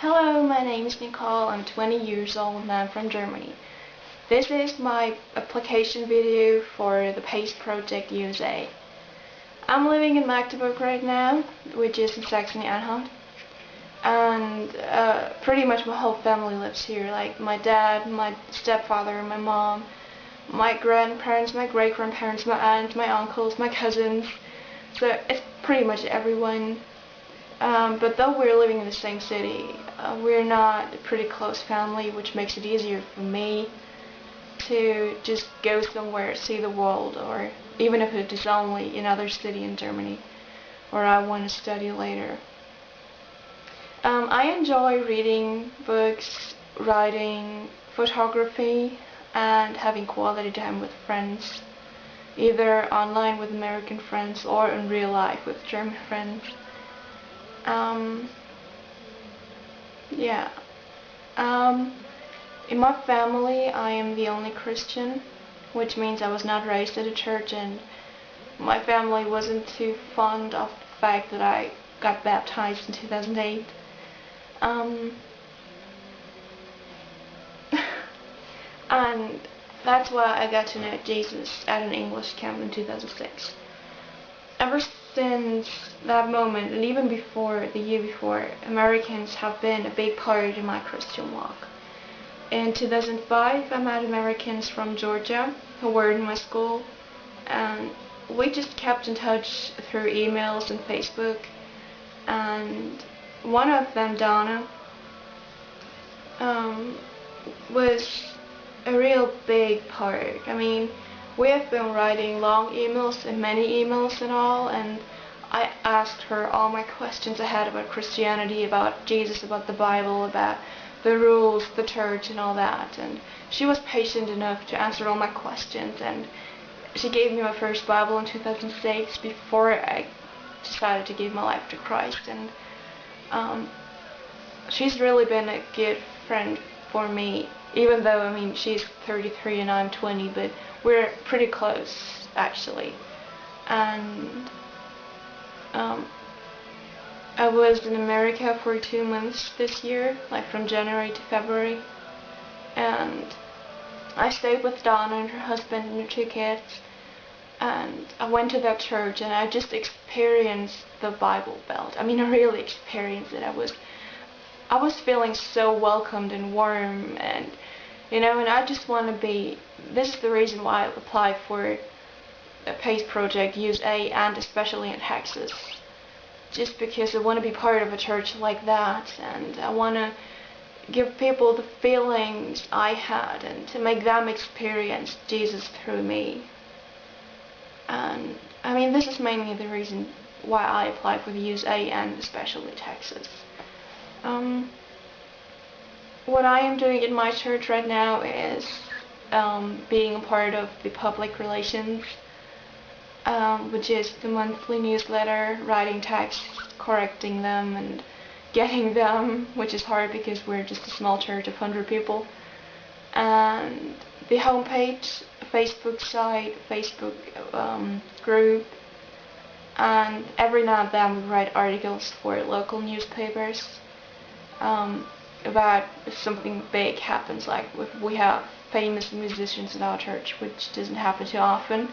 Hello, my name is Nicole. I'm 20 years old and I'm from Germany. This is my application video for the Pais project USA. I'm living in Magdeburg right now, which is in Saxony-Anhalt, and pretty much my whole family lives here, like my dad, my stepfather, my mom, my grandparents, my great-grandparents, my aunts, my uncles, my cousins, so it's pretty much everyone. But though we're living in the same city, we're not a pretty close family, which makes it easier for me to just go somewhere, see the world, or even if it is only another city in Germany where I want to study later. I enjoy reading books, writing, photography, and having quality time with friends, either online with American friends or in real life with German friends. In my family, I am the only Christian, which means I was not raised at a church, and my family wasn't too fond of the fact that I got baptized in 2008. And that's why I got to know Jesus at an English camp in 2006. Ever since that moment, and even before, the year before, Americans have been a big part in my Christian walk. In 2005, I met Americans from Georgia who were in my school, and we just kept in touch through emails and Facebook. And one of them, Donna, was a real big part. I mean, we have been writing long emails and many emails and all, and I asked her all my questions I had about Christianity, about Jesus, about the Bible, about the rules, the church, and all that. And she was patient enough to answer all my questions, and she gave me my first Bible in 2006 before I decided to give my life to Christ. And she's really been a good friend for me, even though, I mean, she's 33 and I'm 20, but we're pretty close, actually. And I was in America for 2 months this year, like from January to February, and I stayed with Donna and her husband and her 2 kids, and I went to that church and I just experienced the Bible Belt. I mean, I really experienced it. I was feeling so welcomed and warm, and and I just want to be, this is the reason why I applied for a Pais project USA, and especially in Texas, just because I want to be part of a church like that, and I want to give people the feelings I had and to make them experience Jesus through me. And I mean, this is mainly the reason why I applied for the USA and especially Texas. What I am doing in my church right now is being a part of the public relations, which is the monthly newsletter, writing texts, correcting them, and getting them, which is hard because we're just a small church of 100 people. And the homepage, Facebook site, Facebook group, and every now and then we write articles for local newspapers about if something big happens, like if we have famous musicians in our church, which doesn't happen too often.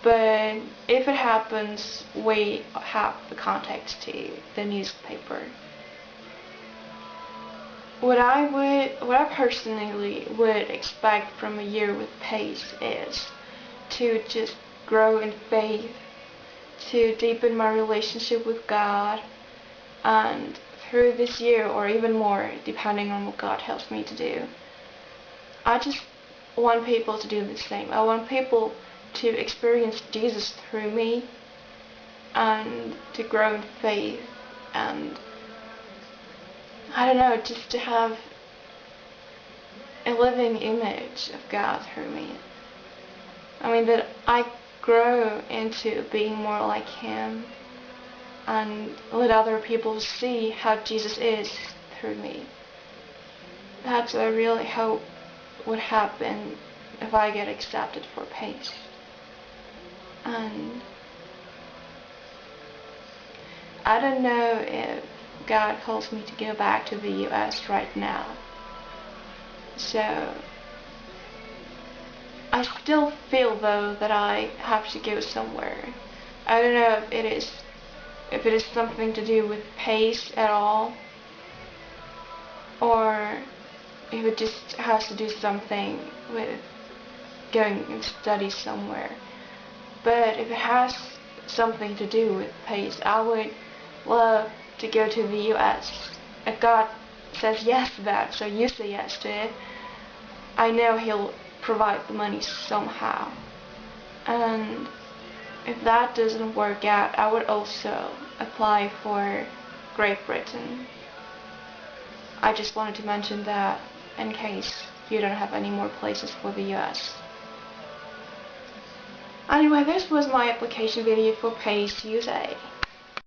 But if it happens, we have the context to the newspaper. What I personally would expect from a year with Pais is to just grow in faith, to deepen my relationship with God, and through this year, or even more, depending on what God helps me to do, I just want people to do the same. I want people to experience Jesus through me, and to grow in faith, and I don't know, just to have a living image of God through me. I mean, that I grow into being more like Him, and let other people see how Jesus is through me. That's what I really hope would happen if I get accepted for Pais. And I don't know if God calls me to go back to the US right now. So I still feel though that I have to go somewhere. I don't know if it is something to do with Pais at all, or if it just has to do something with going and study somewhere. But if it has something to do with Pais, I would love to go to the US. If God says yes to that, so you say yes to it, I know He'll provide the money somehow. And if that doesn't work out, I would also apply for Great Britain. I just wanted to mention that in case you don't have any more places for the US. Anyway, this was my application video for Pais USA.